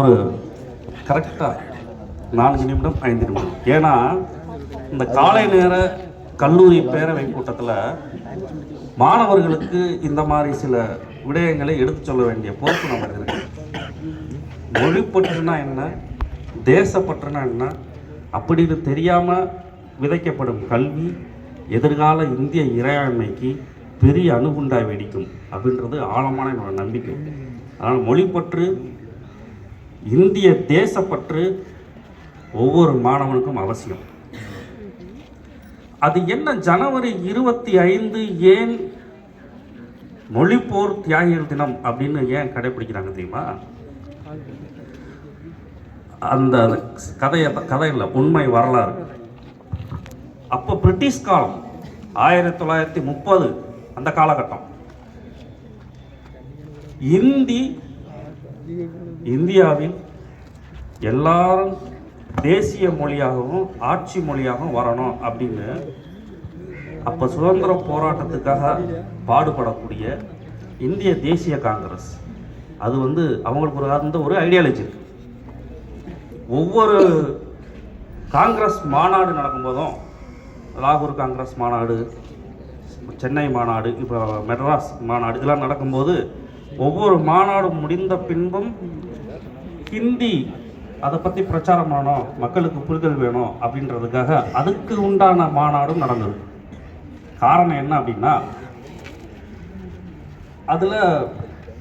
ஒரு கரெக்டாக 4 நிமிடம் 5 நிமிடம். ஏன்னா இந்த காலை நேர கல்லூரி பேரவை கூட்டத்தில் மாணவர்களுக்கு இந்த மாதிரி சில விடயங்களை எடுத்து சொல்ல வேண்டிய பொறுப்பு நமக்கு இருக்கு. மொழிப்பற்றுனா என்ன, தேசப்பற்றுனா என்ன அப்படின்னு தெரியாமல் விதைக்கப்படும் கல்வி எதிர்கால இந்திய இறையாண்மைக்கு பெரிய அணுகுண்டாய் வெடிக்கும் அப்படின்றது ஆழமான என்னோட நம்பிக்கை. அதனால் மொழிப்பற்று, இந்திய தேசப்பற்று ஒவ்வொரு மாணவனுக்கும் அவசியம். அது என்ன, ஜனவரி 25 ஏன் மொழிப்போர் தியாகிகள் தினம் அப்படின்னு ஏன் கடைபிடிக்கிறாங்க தெரியுமா? அந்த கதையில் உண்மை வரலாறு. அப்போ பிரிட்டிஷ் காலம் 1930 அந்த காலகட்டம். இந்தியாவில் எல்லாரும் தேசிய மொழியாகவும் ஆட்சி மொழியாகவும் வரணும் அப்படின்னு அப்போ சுதந்திர போராட்டத்துக்காக பாடுபடக்கூடிய இந்திய தேசிய காங்கிரஸ், அது அவங்களுக்கு ஒரு ஐடியாலஜி இருக்கு. ஒவ்வொரு காங்கிரஸ் மாநாடு நடக்கும்போதும், லாகூர் காங்கிரஸ் மாநாடு, சென்னை மாநாடு, இப்போ மெட்ராஸ் மாநாடு, இதெல்லாம் நடக்கும்போது ஒவ்வொரு மாநாடும் முடிந்த பின்பும் ஹிந்தி அதை பற்றி பிரச்சாரம் பண்ணணும், மக்களுக்கு புரிதல் வேணும் அப்படின்றதுக்காக அதுக்கு உண்டான மாநாடும் நடந்தது. காரணம் என்ன அப்படின்னா, அதில்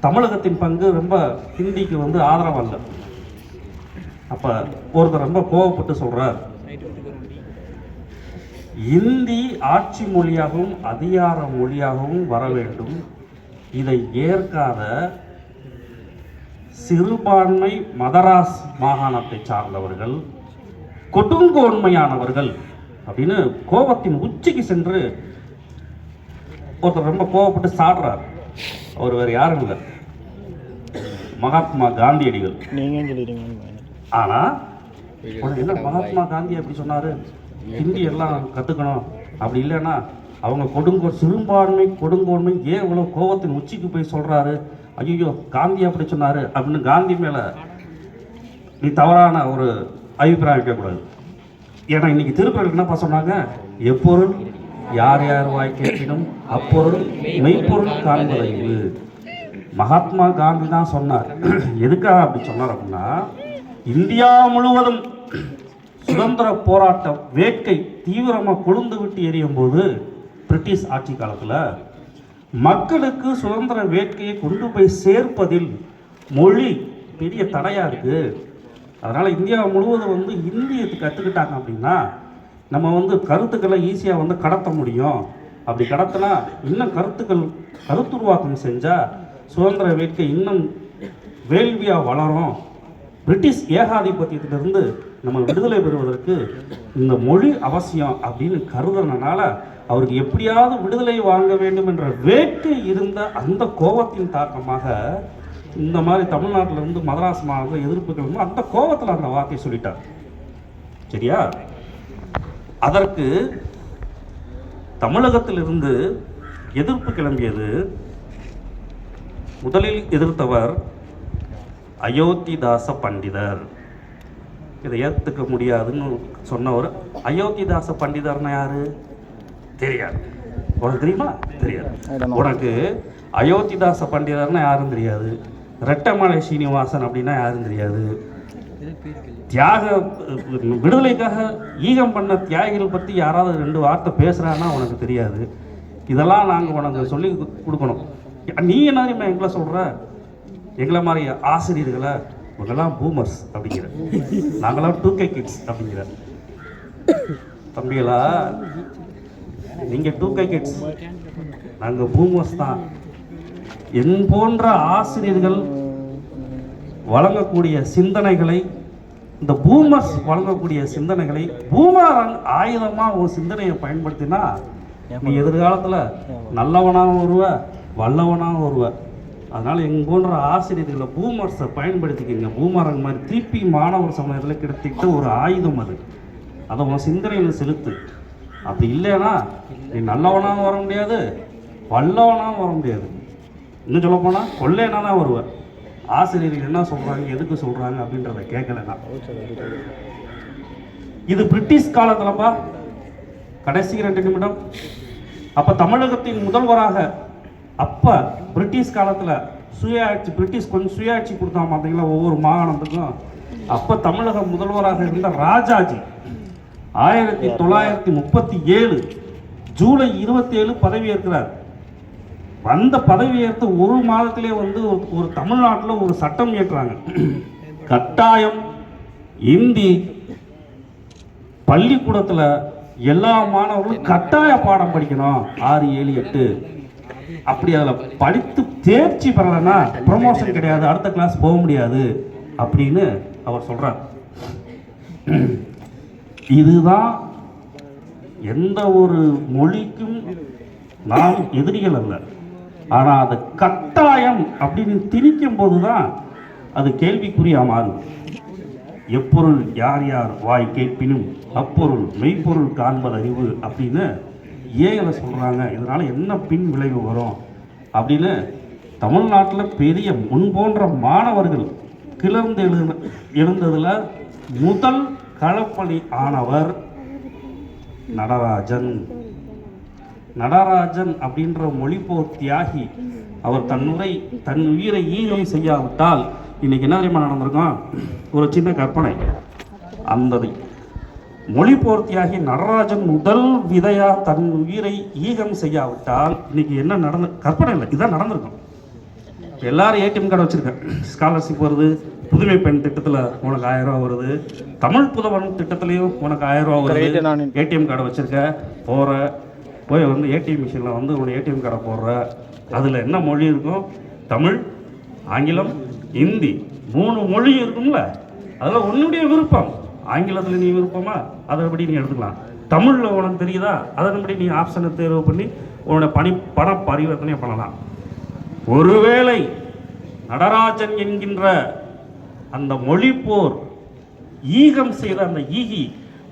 தமிழகத்தின் பங்கு ரொம்ப ஹிந்திக்கு ஆதரவு இல்லை. அப்போ ஒருத்தர் ரொம்ப கோவப்பட்டு சொல்கிறார், இந்தி ஆட்சி மொழியாகவும் அதிகார மொழியாகவும் வர வேண்டும், இதை ஏற்காத சிறுபான்மை மதராஸ் மாகாணத்தை சார்ந்தவர்கள் கொடுங்கோன்மையானவர்கள் அப்படின்னு கோபத்தின் உச்சிக்கு சென்று ஒருத்தர் ரொம்ப கோபப்பட்டு சாடுறார். அவர் வேறு யாரும் இல்லை, மகாத்மா காந்தியடிகள். ஆனா என்ன மகாத்மா காந்தி அப்படி சொன்னாரு, ஹிந்தி எல்லாம் கத்துக்கணும், அப்படி இல்லைன்னா அவங்க சிறுபான்மை கொடுங்கோன்மை ஏன் இவ்வளவு கோபத்தின் உச்சிக்கு போய் சொல்றாரு, ஐயோ காந்தி அப்படி சொன்னாரு அப்படின்னு காந்தி மேல நீ தவறான ஒரு அபிப்பிராயம் வைக்கக்கூடாது. ஏன்னா இன்னைக்கு திருக்குறள் என்னப்பா சொன்னாங்க, எப்பொருள் யார் யார் வாய் கேட்கினும் அப்பொருள் மெய்ப்பொருள் காண்பதைவு. மகாத்மா காந்தி தான் சொன்னார். எதுக்காக அப்படி சொன்னார் அப்படின்னா, இந்தியா முழுவதும் சுதந்திர போராட்ட வேட்கை தீவிரமாக கொழுந்து விட்டு எரியும் போது, பிரிட்டிஷ் ஆட்சி காலத்தில் மக்களுக்கு சுதந்திர வேட்கையை கொண்டு போய் சேர்ப்பதில் மொழி பெரிய தடையாக இருக்குது. அதனால் இந்தியா முழுவதும் ஹிந்தியை கற்றுக்கிட்டாங்க அப்படின்னா நம்ம கருத்துக்களை ஈஸியாக கடத்த முடியும். அப்படி கடத்தினா இன்னும் கருத்துருவாக்கம் செஞ்சால் சுதந்திர வேட்கை இன்னும் வேள்வியாக வளரும். பிரிட்டிஷ் ஏகாதிபத்தியத்திலிருந்து நம்ம விடுதலை பெறுவதற்கு இந்த மொழி அவசியம் அப்படின்னு கருதுறதுனால அவருக்கு எப்படியாவது விடுதலை வாங்க வேண்டும் என்ற வேட்கை இருந்த அந்த கோபத்தின் தாக்கமாக இந்த மாதிரி தமிழ்நாட்டிலிருந்து மதராஸ் மாநில எதிர்ப்புகள் அந்த கோபத்தில் அந்த வார்த்தையை சொல்லிட்டார். சரியா? அதற்கு தமிழகத்திலிருந்து எதிர்ப்பு கிளம்பியது. முதலில் எதிர்த்தவர் அயோத்திதாச பண்டிதர். இதை ஏற்றுக்க முடியாதுன்னு சொன்னவர். அயோத்திதாச பண்டிதர்னா யாரு தெரியாது. உனக்கு தெரியுமா? தெரியாது. உனக்கு அயோத்திதாச பண்டிதர்னா யாரும் தெரியாது. ரெட்டமலை சீனிவாசன் அப்படின்னா யாரும் தெரியாது. தியாக விடுதலைக்காக ஈகம் பண்ண தியாகிகள் பற்றி யாராவது 2 வார்த்தை பேசுகிறான்னா உனக்கு தெரியாது. இதெல்லாம் நாங்கள் உனக்கு சொல்லி கொடுக்கணும். நீ என்ன தெரியுமா எங்களை சொல்கிற, எங்களை மாதிரி ஆசிரியர்களை இவங்கெல்லாம் பூமர்ஸ் அப்படிங்கிற, நாங்களாம் 2K கிட்ஸ் அப்படிங்கிற. தம்பிகளா, நீங்கள் 2K கிட்ஸ், நாங்கள் பூமர்ஸ் தான். என் போன்ற ஆசிரியர்கள் வழங்கக்கூடிய சிந்தனைகளை, இந்த பூமர்ஸ் வழங்கக்கூடிய சிந்தனைகளை பூமரங் ஆயுதமாக ஒரு சிந்தனையை பயன்படுத்தினா நீ எதிர்காலத்தில் நல்லவனாகவும் வருவ, வல்லவனாகவும் வருவ. அதனால் எங்கள் போன்ற ஆசிரியர்களை பூமர்ஸை பயன்படுத்திக்கிங்க. பூமரங் மாதிரி திருப்பி மாணவர் சமயத்தில் கிடைத்திட்ட ஒரு ஆயுதம் அது. அதை உன் சிந்தனையில் செலுத்து. அப்படி இல்லைன்னா நீ நல்லவனாகவும் வர முடியாது, வல்லவனாகவும் வர முடியாது. இன்னும் சொல்ல போனால் கொள்ளைனா தான் வருவேன். ஆசிரியர்கள் என்ன சொல்கிறாங்க, எதுக்கு சொல்கிறாங்க அப்படின்றத கேட்கல நான். இது பிரிட்டிஷ் காலத்துலப்பா, கடைசி 2 நிமிடம். அப்போ தமிழகத்தின் முதல்வராக அப்போ பிரிட்டிஷ் காலத்தில் சுயாட்சி, பிரிட்டிஷ் கொஞ்சம் சுயாட்சி கொடுத்தாங்க பார்த்தீங்களா ஒவ்வொரு மாகாணத்துக்கும். அப்போ தமிழக முதல்வராக இருந்த ராஜாஜி 1937 ஜூலை 27 பதவியேற்கிறார். அந்த பதவியேற்று ஒரு மாதத்திலே வந்து ஒரு தமிழ்நாட்டில் ஒரு சட்டம் இயற்றுறாங்க. கட்டாயம் இந்தி பள்ளிக்கூடத்தில் எல்லா மாணவர்களும் கட்டாய பாடம் படிக்கணும், 6, 7, 8. அப்படி அதில் படித்து தேர்ச்சி பெறலைன்னா ப்ரமோஷன் கிடையாது, அடுத்த கிளாஸ் போக முடியாது அப்படின்னு அவர் சொல்கிறார். இதுதான் எந்த ஒரு மொழிக்கும் நாம் எதிரிகள் அல்ல. ஆனால் அது கட்டாயம் அப்படின்னு திணிக்கும் போது தான் அது கேள்விக்குறியா மாறும். எப்பொருள் யார் யார் வாய் கேட்பினும் அப்பொருள் மெய்ப்பொருள் காண்பது அறிவு அப்படின்னு ஏன் அதை சொல்கிறாங்க, இதனால் என்ன பின் விளைவு வரும் அப்படின்னு தமிழ்நாட்டில் பெரிய முன்போன்ற மாணவர்கள் கிளர்ந்து எழுந்ததில் முதல் களப்பணி ஆனவர் நடராஜன். நடராஜன் அப்படின்ற மொழிபோர் தியாகி. அவர் தன் உயிரை ஈகை செய்யாவிட்டால் இன்னைக்கு என்ன தெரியுமா நடந்திருக்கும்? ஒரு சின்ன கற்பனை. அந்த மொழிபோர் தியாகி நடராஜன் முதல் விதையா தன் உயிரை ஈகம் செய்யாவிட்டால் இன்னைக்கு என்ன நடந்து, கற்பனை இல்லை, இதான் நடந்திருக்கும். எல்லாரும் ஏடிஎம் கார்டு வச்சிருக்கேன், ஸ்காலர்ஷிப் வருது, புதுமை பெண் திட்டத்தில் உனக்கு 1000 ரூபா வருது, தமிழ் புதவன் திட்டத்திலையும் உனக்கு 1000 ரூபா வருது. ஏடிஎம் கார்டு வச்சிருக்க, போய் வந்து ஏடிஎம் மிஷினில் வந்து உனக்கு ஏடிஎம் கார்டை போடுற. அதில் என்ன மொழி இருக்கும்? தமிழ், ஆங்கிலம், ஹிந்தி 3 மொழி இருக்கும்ல. அதில் உன்னுடைய விருப்பம். ஆங்கிலத்தில் நீ விருப்பமா, அதன்படி நீ எடுத்துக்கலாம். தமிழில் உனக்கு தெரியுதா, அதன்படி நீ ஆப்ஷனை தேர்வு பண்ணி உன்னோட பண பரிவர்த்தனை பண்ணலாம். ஒருவேளை நடராஜன் என்கின்ற அந்த மொழிப்போர் ஈகம் செய்த அந்த ஈகி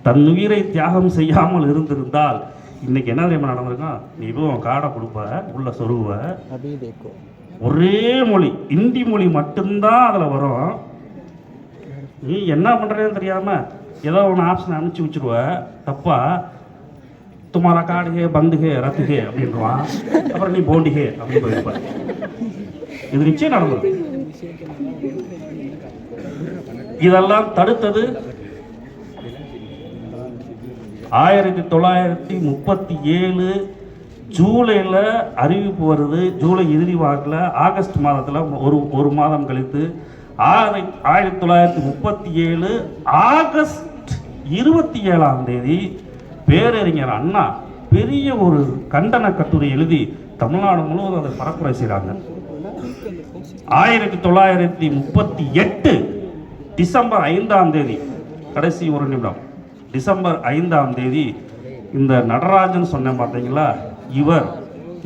தன் உயிரை தியாகம் செய்யாமல் இருந்திருந்தால் இன்னைக்கு என்ன தெரியுமா நடந்திருக்கும்? நீ இப்போ காடை கொடுப்ப, உள்ள சொருகுவ, ஒரே மொழி இந்தி மொழி மட்டும்தான் அதில் வரும். நீ என்ன பண்ணுறேன்னு தெரியாமல் ஏதோ ஒன்று ஆப்ஷன் அனுப்பிச்சி வச்சுருவ. தப்பா துமாரா காடுகே பந்துகே ரத்துகே அப்படின்றான். அப்புறம் நீ போண்டிகே அப்படின்னு போயிருப்ப. இது நிச்சயம் நடந்தது. இதெல்லாம் தடுத்தது 1937 ஜூலையில் அறிவிப்பு வருது. ஜூலை இறுதி வாக்கில் ஆகஸ்ட் மாதத்தில் ஒரு மாதம் கழித்து 1937 ஆகஸ்ட் 27ஆம் தேதி பேரறிஞர் அண்ணா பெரிய ஒரு கண்டன கட்டுரை எழுதி தமிழ்நாடு முழுவதும் அதை பரப்புரை செய்கிறாங்க. 1938 டிசம்பர் 5ஆம் தேதி, கடைசி ஒரு நிமிடம், டிசம்பர் 5ஆம் தேதி இந்த நடராஜன் சொன்னேன் பார்த்தீங்களா, இவர்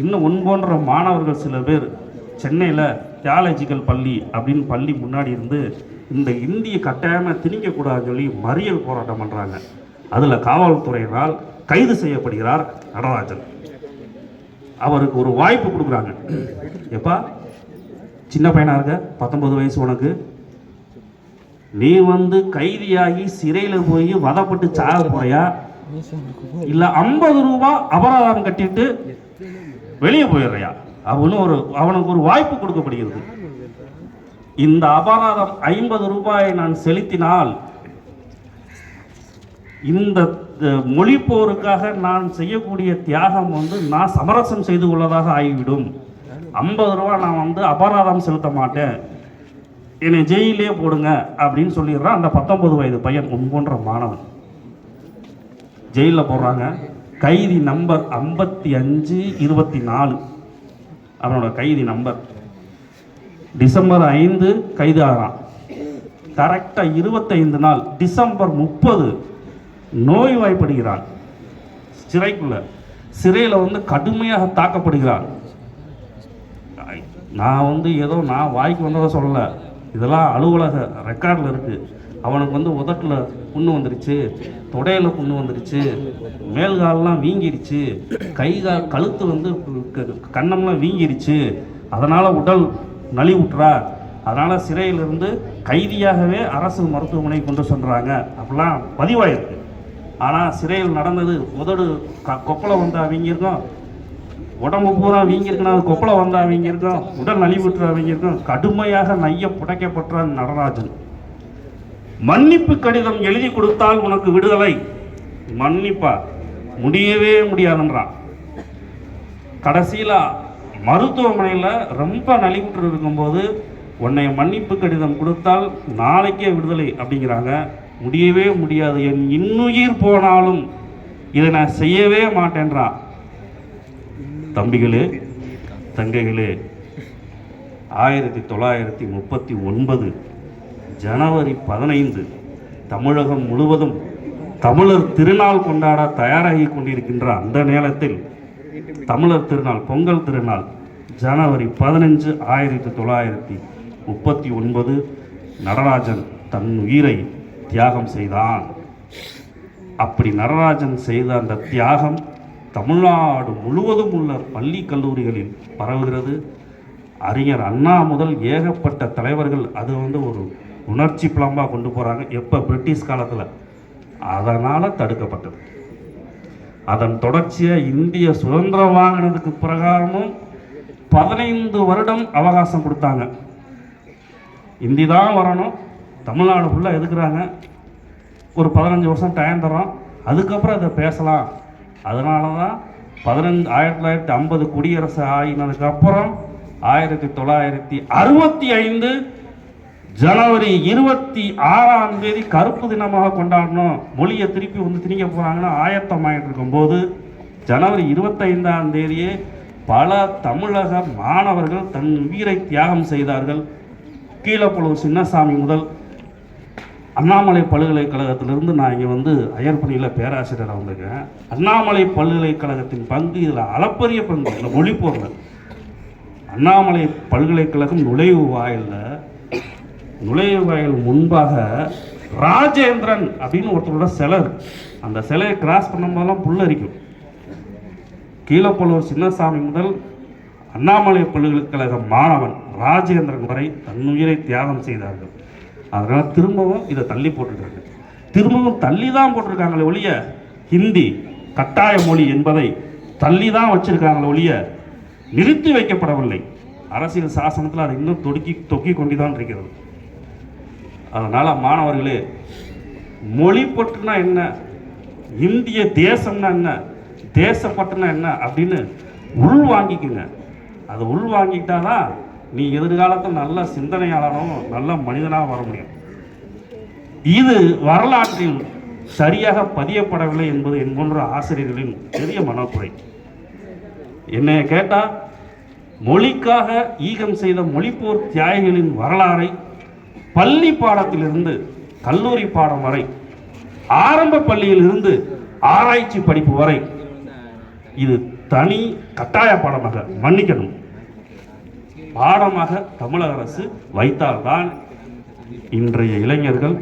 இன்னும் போன்ற மாணவர்கள் சில பேர் சென்னையில் தியாலஜிக்கல் பள்ளி அப்படின்னு பள்ளி முன்னாடி இருந்து இந்த இந்திய கட்டாயமாக திணிக்கக்கூடாதுன்னு சொல்லி மறியல் போராட்டம் பண்ணுறாங்க. அதில் காவல்துறையினால் கைது செய்யப்படுகிறார் நடராஜன். அவருக்கு ஒரு வாய்ப்பு கொடுக்குறாங்க. எப்பா, சின்ன பையனாக இருக்க, 19 வயசு உனக்கு, நீ வந்து கைதியாகி சிறையில் போய் வதப்பட்டு சாக போறியா, இல்லை 50 ரூபா அபராதம் கட்டிட்டு வெளியே போயிடுறியா அவனுக்கு ஒரு வாய்ப்பு கொடுக்கப்படுகிறது. இந்த அபராதம் 50 ரூபாயை நான் செலுத்தினால் இந்த மொழி போருக்காக நான் செய்யக்கூடிய தியாகம் வந்து நான் சமரசம் செய்து கொள்ளதாக ஆகிவிடும். 50 ரூபா நான் வந்து அபராதம் செலுத்த மாட்டேன், என்னை ஜெயிலே போடுங்க அப்படின்னு சொல்லிடுறான் அந்த 19 வயது பையன், போன்ற மாணவன். ஜெயிலில் போடுறாங்க. கைதி நம்பர் 5524 அவனோட கைதி நம்பர். டிசம்பர் 5 கைது ஆகிறான். கரெக்டாக 25 நாள் டிசம்பர் 30 நோய்வாய்ப்படுகிறான். சிறையில் வந்து கடுமையாக தாக்கப்படுகிறான். நான் வந்து ஏதோ நான் வாய்க்கு வந்ததை சொல்லலை, இதெல்லாம் அலுவலக ரெக்கார்டில் இருக்குது. அவனுக்கு வந்து உதட்டில் புண்ணு வந்துருச்சு, தொடையில் புண்ணு வந்துருச்சு, மேல்காலெலாம் வீங்கிருச்சு, கைகால் கழுத்து வந்து கன்னம்லாம் வீங்கிருச்சு, அதனால் உடல் நலிவுற்றா அதனால் சிறையிலிருந்து கைதியாகவே அரசு மருத்துவமனை கொண்டு சென்றாங்க அப்படிலாம் பதிவாயிருக்கு. ஆனால் சிறையில் நடந்தது உதடு கொப்பளை வந்தால் வீங்கியிருக்கும், உடம்பு பூரா வீங்கியிருக்குன்னா அது கொப்பளை வந்தால் வீங்கியிருக்கும், உடல் நலிவுற்று வீங்கியிருக்கும். கடுமையாக நைய புடைக்கப்பட்ட நடராஜன் மன்னிப்பு கடிதம் எழுதி கொடுத்தால் உனக்கு விடுதலை, மன்னிப்பா முடியவே முடியாதுன்றான். கடைசியில் மருத்துவமனையில் ரொம்ப நலிவுற்று இருக்கும்போது உன்னை மன்னிப்பு கடிதம் கொடுத்தால் நாளைக்கே விடுதலை அப்படிங்கிறாங்க. முடியவே முடியாது, என் இன்னுயிர் போனாலும் இதை நான் செய்யவே மாட்டேன்றான். தம்பிகளே தங்கைகளே, 1939 ஜனவரி 15 தமிழகம் முழுவதும் தமிழர் திருநாள் கொண்டாட தயாராகி கொண்டிருக்கின்ற அந்த நேரத்தில் தமிழர் திருநாள், பொங்கல் திருநாள் ஜனவரி 15, 1939 நடராஜன் தன் உயிரை தியாகம் செய்தான். அப்படி நடராஜன் செய்த அந்த தியாகம் தமிழ்நாடு முழுவதும் உள்ள பள்ளி கல்லூரிகளில் பரவுகிறது. அறிஞர் அண்ணா முதல் ஏகப்பட்ட தலைவர்கள் அது ஒரு உணர்ச்சி பிளம்பாக கொண்டு போகிறாங்க. எப்போ பிரிட்டிஷ் காலத்தில், அதனால் தடுக்கப்பட்டது. அதன் தொடர்ச்சியாக இந்திய சுதந்திரம் வாங்கினதுக்கு பிரகாரமும் 15 வருடம் அவகாசம் கொடுத்தாங்க. இந்தி தான் வரணும், தமிழ்நாடு ஃபுல்லாக எதுக்குறாங்க, ஒரு 15 வருஷம் டைம் தரோம், அதுக்கப்புறம் அதை பேசலாம். அதனால தான் 1950 குடியரசு ஆகினதுக்கப்புறம் 1965 ஜனவரி 26 கருப்பு தினமாக கொண்டாடணும், மொழியை திருப்பி திணிக்க போகிறாங்கன்னு ஆயத்தமாகிட்டு இருக்கும்போது ஜனவரி 25 பல தமிழக மாணவர்கள் தன் உயிரை தியாகம் செய்தார்கள். கீழப்பழுவூர் சின்னசாமி முதல் அண்ணாமலை பல்கலைக்கழகத்திலிருந்து நான் இங்கே அயற்பணியில் பேராசிரியராக வந்திருக்கேன். அண்ணாமலை பல்கலைக்கழகத்தின் பங்கு இதில் அளப்பரிய பங்கு. இதில் மொழிப்போரில் அண்ணாமலை பல்கலைக்கழகம் நுழைவு வாயில் முன்பாக ராஜேந்திரன் அப்படின்னு ஒருத்தரோட சிலை, அந்த சிலையை கிராஸ் பண்ணும்போதெல்லாம் புல்லரிக்கும். கீழப்பழுவூர் சின்னசாமி முதல் அண்ணாமலை பல்கலைக்கழக மாணவன் ராஜேந்திரன் வரை தன்னுயிரை தியாகம் செய்தார்கள். அதனால் திரும்பவும் இதை தள்ளி போட்டிருக்காங்க. திரும்பவும் தள்ளி தான் போட்டிருக்காங்களே ஒழிய ஹிந்தி கட்டாய மொழி என்பதை தள்ளி தான் வச்சிருக்காங்களே ஒழிய நிறுத்தி வைக்கப்படவில்லை. அரசியல் சாசனத்தில் அது இன்னும் தொக்கி கொண்டு தான் இருக்கிறது. அதனால் மாணவர்களே, மொழி பற்றுனா என்ன, இந்திய தேசம்னா என்ன, தேசப்பற்றுனா என்ன அப்படின்னு உள்வாங்கிக்குங்க. அதை உள்வாங்கிட்டாதான் நீ எதிர்காலத்தில் நல்ல சிந்தனையாளனும் நல்ல மனிதனாக வர முடியும். இது வரலாற்றில் சரியாக பதியப்படவில்லை என்பது என் போன்ற ஆசிரியர்களின் பெரிய மனக்குறை. என்னை கேட்டால் மொழிக்காக ஈகம் செய்த மொழிப்போர் தியாகிகளின் வரலாறை பள்ளி பாடத்திலிருந்து கல்லூரி பாடம் வரை, ஆரம்ப பள்ளியில் இருந்து ஆராய்ச்சி படிப்பு வரை இது தனி கட்டாய பாடமாக, மன்னிக்கணும், பாடமாக தமிழக அரசு வைத்தால்தான் இன்றைய இளைஞர்கள்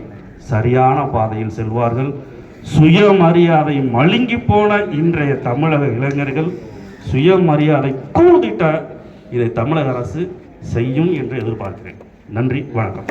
சரியான பாதையில் செல்வார்கள். சுயமரியாதை மழுங்கி போன இன்றைய தமிழக இளைஞர்கள் சுயமரியாதை கூதிட்ட இதை தமிழக அரசு செய்யும் என்று எதிர்பார்க்கிறேன். நன்றி, வணக்கம்.